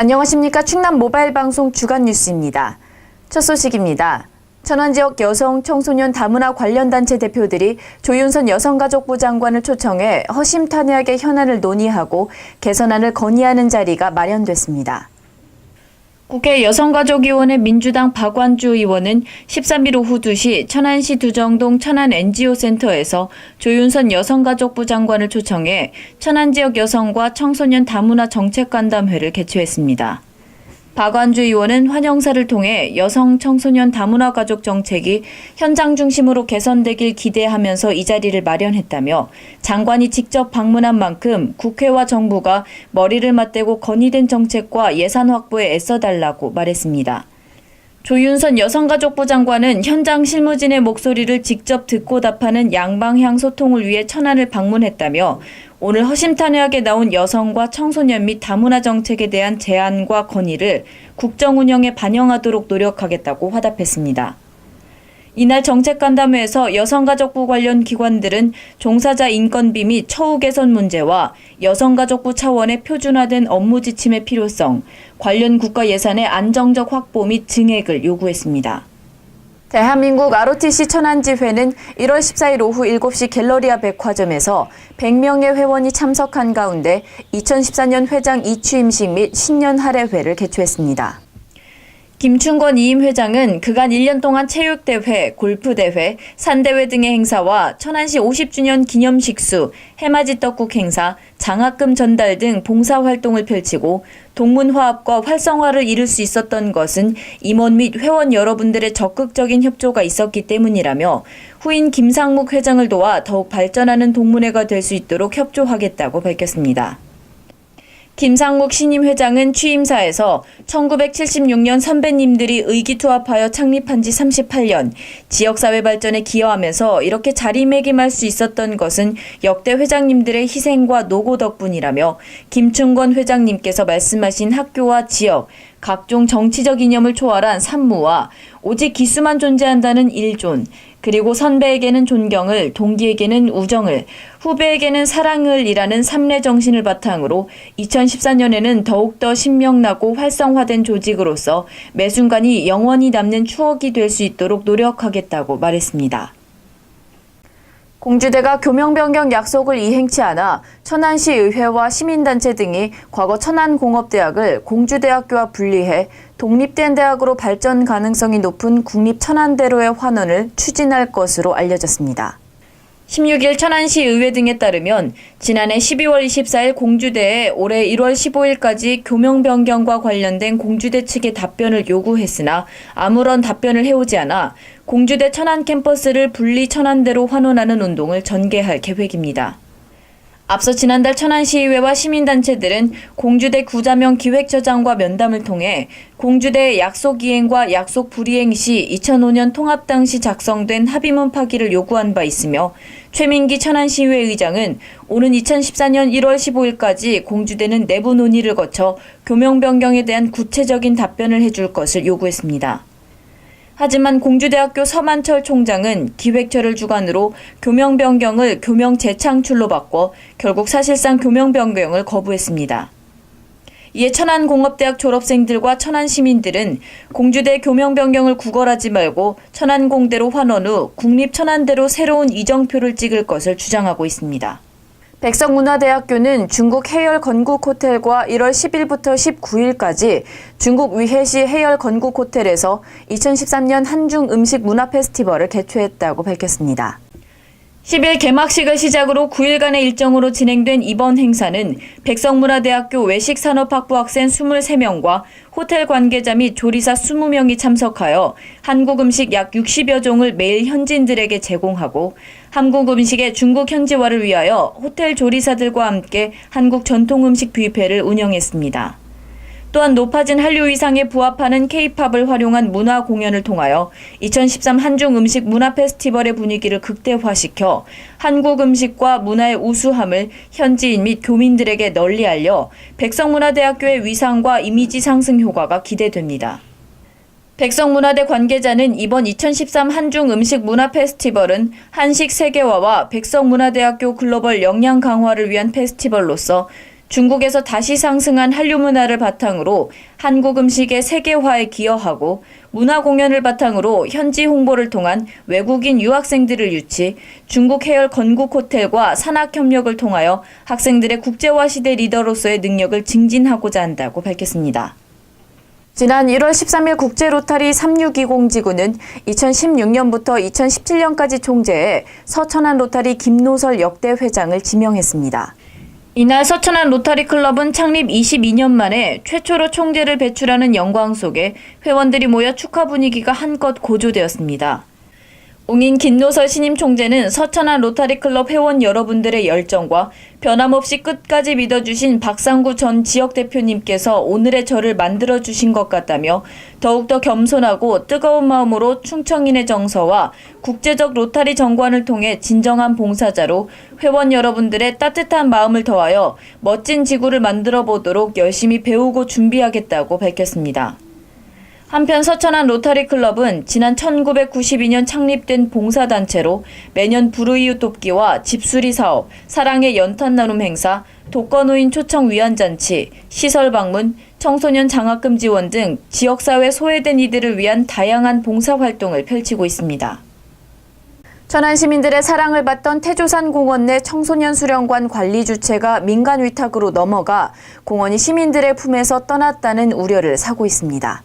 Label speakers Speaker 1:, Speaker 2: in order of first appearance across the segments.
Speaker 1: 안녕하십니까. 충남 모바일 방송 주간 뉴스입니다. 첫 소식입니다. 천안 지역 여성, 청소년 다문화 관련 단체 대표들이 조윤선 여성가족부 장관을 초청해 허심탄회하게 현안을 논의하고 개선안을 건의하는 자리가 마련됐습니다. 국회 여성가족위원회 민주당 박완주 의원은 13일 오후 2시 천안시 두정동 천안 NGO센터에서 조윤선 여성가족부 장관을 초청해 천안 지역 여성과 청소년 다문화 정책간담회를 개최했습니다. 박완주 의원은 환영사를 통해 여성, 청소년 다문화 가족 정책이 현장 중심으로 개선되길 기대하면서 이 자리를 마련했다며 장관이 직접 방문한 만큼 국회와 정부가 머리를 맞대고 건의된 정책과 예산 확보에 애써달라고 말했습니다. 조윤선 여성가족부 장관은 현장 실무진의 목소리를 직접 듣고 답하는 양방향 소통을 위해 천안을 방문했다며 오늘 허심탄회하게 나온 여성과 청소년 및 다문화 정책에 대한 제안과 건의를 국정 운영에 반영하도록 노력하겠다고 화답했습니다. 이날 정책간담회에서 여성가족부 관련 기관들은 종사자 인건비 및 처우 개선 문제와 여성가족부 차원의 표준화된 업무 지침의 필요성, 관련 국가 예산의 안정적 확보 및 증액을 요구했습니다. 대한민국 ROTC 천안지회는 1월 14일 오후 7시 갤러리아 백화점에서 100명의 회원이 참석한 가운데 2014년 회장 이취임식 및 신년 할애회를 개최했습니다. 김충건 이임 회장은 그간 1년 동안 체육대회, 골프대회, 산대회 등의 행사와 천안시 50주년 기념식수, 해맞이 떡국 행사, 장학금 전달 등 봉사활동을 펼치고 동문화합과 활성화를 이룰 수 있었던 것은 임원 및 회원 여러분들의 적극적인 협조가 있었기 때문이라며 후임 김상묵 회장을 도와 더욱 발전하는 동문회가 될 수 있도록 협조하겠다고 밝혔습니다. 김상묵 신임 회장은 취임사에서 1976년 선배님들이 의기투합하여 창립한 지 38년, 지역사회 발전에 기여하면서 이렇게 자리매김할 수 있었던 것은 역대 회장님들의 희생과 노고 덕분이라며 김충건 회장님께서 말씀하신 학교와 지역, 각종 정치적 이념을 초월한 산무와 오직 기수만 존재한다는 일존, 그리고 선배에게는 존경을, 동기에게는 우정을, 후배에게는 사랑을 이라는 삼례 정신을 바탕으로 2014년에는 더욱더 신명나고 활성화된 조직으로서 매 순간이 영원히 남는 추억이 될 수 있도록 노력하겠다고 말했습니다. 공주대가 교명 변경 약속을 이행치 않아 천안시 의회와 시민단체 등이 과거 천안공업대학을 공주대학교와 분리해 독립된 대학으로 발전 가능성이 높은 국립천안대로의 환원을 추진할 것으로 알려졌습니다. 16일 천안시 의회 등에 따르면 지난해 12월 24일 공주대에 올해 1월 15일까지 교명 변경과 관련된 공주대 측의 답변을 요구했으나 아무런 답변을 해오지 않아 공주대 천안 캠퍼스를 분리 천안대로 환원하는 운동을 전개할 계획입니다. 앞서 지난달 천안시의회와 시민단체들은 공주대 구자명 기획처장과 면담을 통해 공주대의 약속 이행과 약속 불이행 시 2005년 통합 당시 작성된 합의문 파기를 요구한 바 있으며 최민기 천안시의회 의장은 오는 2014년 1월 15일까지 공주대는 내부 논의를 거쳐 교명 변경에 대한 구체적인 답변을 해줄 것을 요구했습니다. 하지만 공주대학교 서만철 총장은 기획처를 주관으로 교명 변경을 교명 재창출로 바꿔 결국 사실상 교명 변경을 거부했습니다. 이에 천안공업대학 졸업생들과 천안시민들은 공주대 교명 변경을 구걸하지 말고 천안공대로 환원 후 국립천안대로 새로운 이정표를 찍을 것을 주장하고 있습니다. 백석문화대학교는 중국 해열 건국 호텔과 1월 10일부터 19일까지 중국 위해시 해열 건국 호텔에서 2013년 한중 음식 문화 페스티벌을 개최했다고 밝혔습니다. 10일 개막식을 시작으로 9일간의 일정으로 진행된 이번 행사는 백석문화대학교 외식산업학부 학생 23명과 호텔 관계자 및 조리사 20명이 참석하여 한국 음식 약 60여 종을 매일 현지인들에게 제공하고 한국 음식의 중국 현지화를 위하여 호텔 조리사들과 함께 한국 전통 음식 뷔페를 운영했습니다. 또한 높아진 한류 위상에 부합하는 K-팝을 활용한 문화 공연을 통하여 2013 한중 음식 문화 페스티벌의 분위기를 극대화시켜 한국 음식과 문화의 우수함을 현지인 및 교민들에게 널리 알려 백석문화대학교의 위상과 이미지 상승 효과가 기대됩니다. 백석문화대 관계자는 이번 2013 한중 음식 문화 페스티벌은 한식 세계화와 백석문화대학교 글로벌 역량 강화를 위한 페스티벌로서 중국에서 다시 상승한 한류 문화를 바탕으로 한국 음식의 세계화에 기여하고 문화 공연을 바탕으로 현지 홍보를 통한 외국인 유학생들을 유치, 중국 해열 건국 호텔과 산학 협력을 통하여 학생들의 국제화 시대 리더로서의 능력을 증진하고자 한다고 밝혔습니다. 지난 1월 13일 국제 로터리 3620 지구는 2016년부터 2017년까지 총재해 서천안 로터리 김노설 역대 회장을 지명했습니다. 이날 서천안 로터리 클럽은 창립 22년 만에 최초로 총재를 배출하는 영광 속에 회원들이 모여 축하 분위기가 한껏 고조되었습니다. 옹인 김노설 신임 총재는 서천안 로터리 클럽 회원 여러분들의 열정과 변함없이 끝까지 믿어주신 박상구 전 지역 대표님께서 오늘의 저를 만들어주신 것 같다며 더욱더 겸손하고 뜨거운 마음으로 충청인의 정서와 국제적 로터리 정관을 통해 진정한 봉사자로 회원 여러분들의 따뜻한 마음을 더하여 멋진 지구를 만들어 보도록 열심히 배우고 준비하겠다고 밝혔습니다. 한편 서천안 로터리 클럽은 지난 1992년 창립된 봉사단체로 매년 불우이웃 돕기와 집수리 사업, 사랑의 연탄 나눔 행사, 독거노인 초청 위안잔치, 시설 방문, 청소년 장학금 지원 등 지역사회 소외된 이들을 위한 다양한 봉사활동을 펼치고 있습니다. 천안 시민들의 사랑을 받던 태조산 공원 내 청소년 수련관 관리 주체가 민간 위탁으로 넘어가 공원이 시민들의 품에서 떠났다는 우려를 사고 있습니다.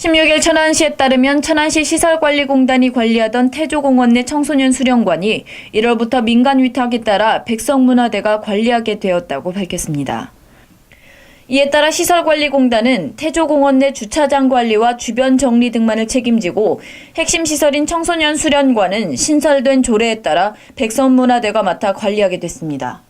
Speaker 1: 16일 천안시에 따르면 천안시 시설관리공단이 관리하던 태조공원 내 청소년 수련관이 1월부터 민간 위탁에 따라 백성문화대가 관리하게 되었다고 밝혔습니다. 이에 따라 시설관리공단은 태조공원 내 주차장 관리와 주변 정리 등만을 책임지고 핵심 시설인 청소년 수련관은 신설된 조례에 따라 백성문화대가 맡아 관리하게 됐습니다.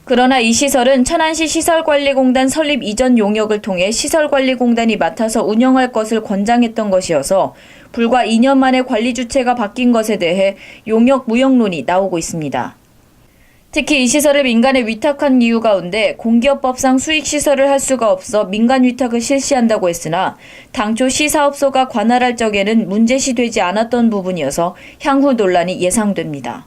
Speaker 1: 그러나 이 시설은 천안시 시설관리공단 설립 이전 용역을 통해 시설관리공단이 맡아서 운영할 것을 권장했던 것이어서 불과 2년 만에 관리 주체가 바뀐 것에 대해 용역 무역론이 나오고 있습니다. 특히 이 시설을 민간에 위탁한 이유 가운데 공기업법상 수익시설을 할 수가 없어 민간 위탁을 실시한다고 했으나 당초 시사업소가 관할할 적에는 문제시되지 않았던 부분이어서 향후 논란이 예상됩니다.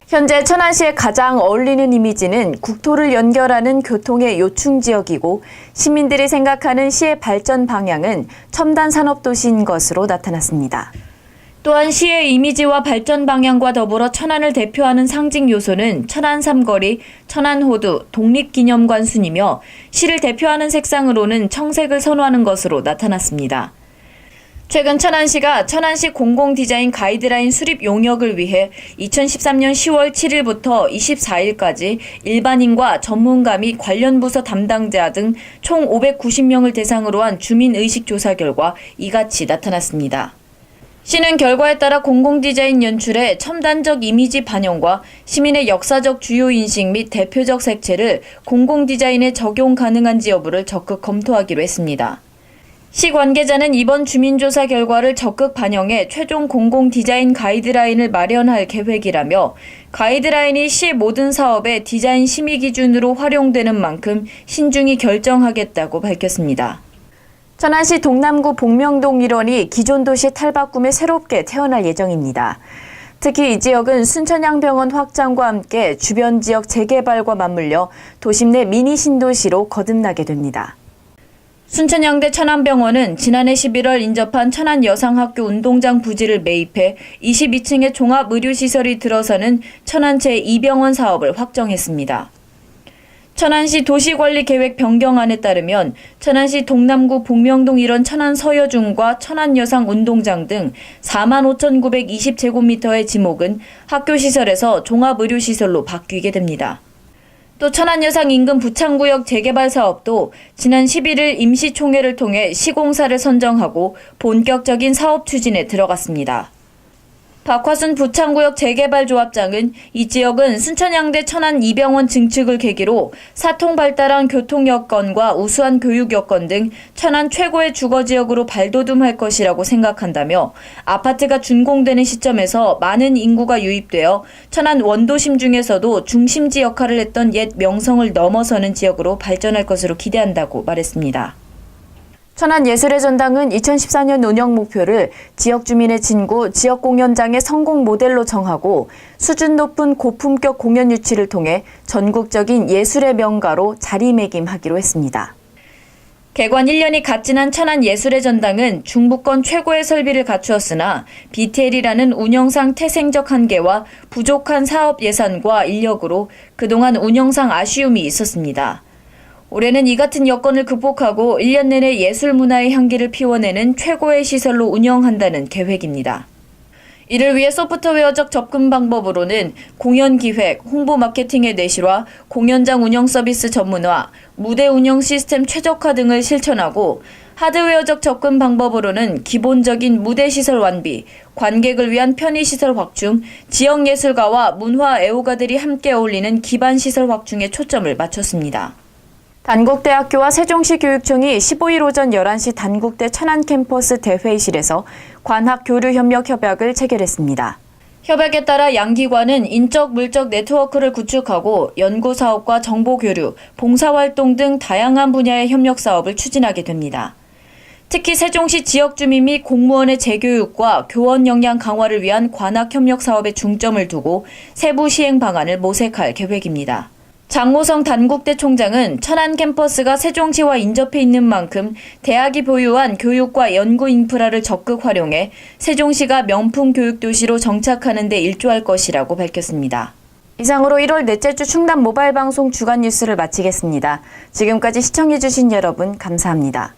Speaker 1: 현재 천안시의 가장 어울리는 이미지는 국토를 연결하는 교통의 요충 지역이고 시민들이 생각하는 시의 발전 방향은 첨단 산업도시인 것으로 나타났습니다. 또한 시의 이미지와 발전 방향과 더불어 천안을 대표하는 상징 요소는 천안 삼거리, 천안호두, 독립기념관 순이며 시를 대표하는 색상으로는 청색을 선호하는 것으로 나타났습니다. 최근 천안시가 천안시 공공디자인 가이드라인 수립 용역을 위해 2013년 10월 7일부터 24일까지 일반인과 전문가 및 관련 부서 담당자 등 총 590명을 대상으로 한 주민의식 조사 결과 이같이 나타났습니다. 시는 결과에 따라 공공디자인 연출의 첨단적 이미지 반영과 시민의 역사적 주요 인식 및 대표적 색채를 공공디자인에 적용 가능한지 여부를 적극 검토하기로 했습니다. 시 관계자는 이번 주민조사 결과를 적극 반영해 최종 공공디자인 가이드라인을 마련할 계획이라며 가이드라인이 시 모든 사업의 디자인 심의 기준으로 활용되는 만큼 신중히 결정하겠다고 밝혔습니다. 천안시 동남구 복명동 일원이 기존 도시 탈바꿈에 새롭게 태어날 예정입니다. 특히 이 지역은 순천향병원 확장과 함께 주변 지역 재개발과 맞물려 도심 내 미니 신도시로 거듭나게 됩니다. 순천향대 천안병원은 지난해 11월 인접한 천안여상학교 운동장 부지를 매입해 22층의 종합의료시설이 들어서는 천안 제2병원 사업을 확정했습니다. 천안시 도시관리계획 변경안에 따르면 천안시 동남구 복명동 일원 천안서여중과 천안여상 운동장 등 45,920제곱미터의 지목은 학교시설에서 종합의료시설로 바뀌게 됩니다. 또 천안여상 인근 부창구역 재개발 사업도 지난 11일 임시총회를 통해 시공사를 선정하고 본격적인 사업 추진에 들어갔습니다. 박화순 부창구역 재개발조합장은 이 지역은 순천향대 천안 이병원 증축을 계기로 사통 발달한 교통 여건과 우수한 교육 여건 등 천안 최고의 주거지역으로 발돋움할 것이라고 생각한다며 아파트가 준공되는 시점에서 많은 인구가 유입되어 천안 원도심 중에서도 중심지 역할을 했던 옛 명성을 넘어서는 지역으로 발전할 것으로 기대한다고 말했습니다. 천안예술의 전당은 2014년 운영 목표를 지역 주민의 진구, 지역 공연장의 성공 모델로 정하고 수준 높은 고품격 공연 유치를 통해 전국적인 예술의 명가로 자리매김하기로 했습니다. 개관 1년이 갓 지난 천안예술의 전당은 중부권 최고의 설비를 갖추었으나 BTL이라는 운영상 태생적 한계와 부족한 사업 예산과 인력으로 그동안 운영상 아쉬움이 있었습니다. 올해는 이 같은 여건을 극복하고 1년 내내 예술 문화의 향기를 피워내는 최고의 시설로 운영한다는 계획입니다. 이를 위해 소프트웨어적 접근 방법으로는 공연 기획, 홍보 마케팅의 내실화, 공연장 운영 서비스 전문화, 무대 운영 시스템 최적화 등을 실천하고 하드웨어적 접근 방법으로는 기본적인 무대 시설 완비, 관객을 위한 편의시설 확충, 지역 예술가와 문화 애호가들이 함께 어울리는 기반 시설 확충에 초점을 맞췄습니다. 단국대학교와 세종시 교육청이 15일 오전 11시 단국대 천안 캠퍼스 대회의실에서 관학 교류 협력 협약을 체결했습니다. 협약에 따라 양 기관은 인적 물적 네트워크를 구축하고 연구 사업과 정보 교류, 봉사 활동 등 다양한 분야의 협력 사업을 추진하게 됩니다. 특히 세종시 지역 주민 및 공무원의 재교육과 교원 역량 강화를 위한 관학 협력 사업에 중점을 두고 세부 시행 방안을 모색할 계획입니다. 장호성 단국대 총장은 천안 캠퍼스가 세종시와 인접해 있는 만큼 대학이 보유한 교육과 연구 인프라를 적극 활용해 세종시가 명품 교육도시로 정착하는 데 일조할 것이라고 밝혔습니다. 이상으로 1월 넷째 주 충남 모바일 방송 주간 뉴스를 마치겠습니다. 지금까지 시청해주신 여러분 감사합니다.